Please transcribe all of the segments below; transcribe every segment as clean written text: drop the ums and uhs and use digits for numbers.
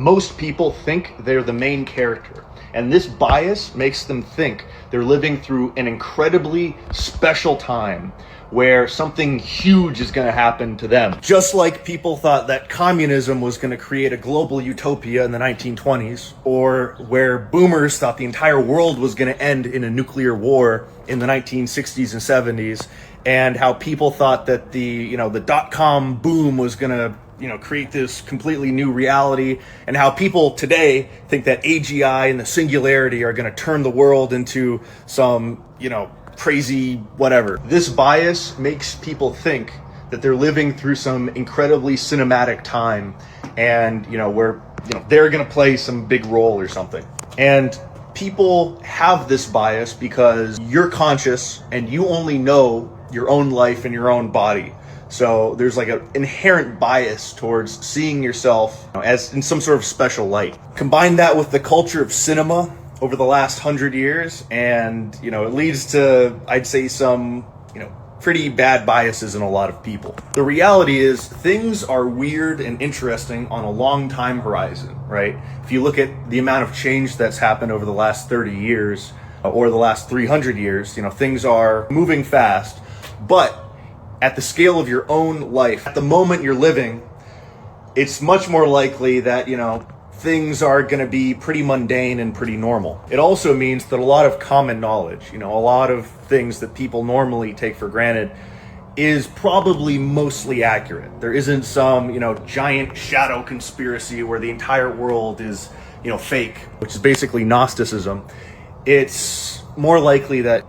Most people think they're the main character, and this bias makes them think they're living through an incredibly special time where something huge is going to happen to them. Just like people thought that communism was going to create a global utopia in the 1920s, or where boomers thought the entire world was going to end in a nuclear war in the 1960s and 70s, and how people thought that the dot-com boom was going to create this completely new reality, and how people today think that AGI and the singularity are going to turn the world into some, crazy whatever. This bias makes people think that they're living through some incredibly cinematic time, and where they're going to play some big role or something. And people have this bias because you're conscious and you only know your own life and your own body. So there's like an inherent bias towards seeing yourself as in some sort of special light. Combine that with the culture of cinema over the last 100 years, and it leads to, I'd say, some pretty bad biases in a lot of people. The reality is things are weird and interesting on a long time horizon, right? If you look at the amount of change that's happened over the last 30 years or the last 300 years, things are moving fast. But at the scale of your own life, at the moment you're living, it's much more likely that, things are going to be pretty mundane and pretty normal. It also means that a lot of common knowledge, a lot of things that people normally take for granted, is probably mostly accurate. There isn't some, giant shadow conspiracy where the entire world is, fake, which is basically Gnosticism. It's more likely that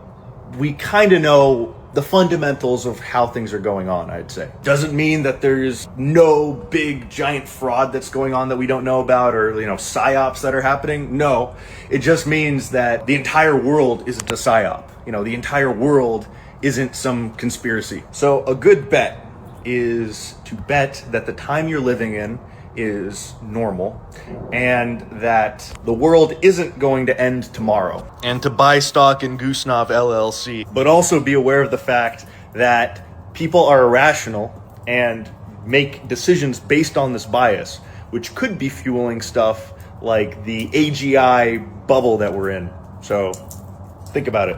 we kind of know the fundamentals of how things are going on, I'd say. Doesn't mean that there's no big giant fraud that's going on that we don't know about, or psyops that are happening. No, it just means that the entire world isn't a psyop. The entire world isn't some conspiracy. So a good bet is to bet that the time you're living in is normal, and that the world isn't going to end tomorrow, and to buy stock in Gnostic LLC. But also be aware of the fact that people are irrational and make decisions based on this bias, which could be fueling stuff like the AGI bubble that we're in. So think about it.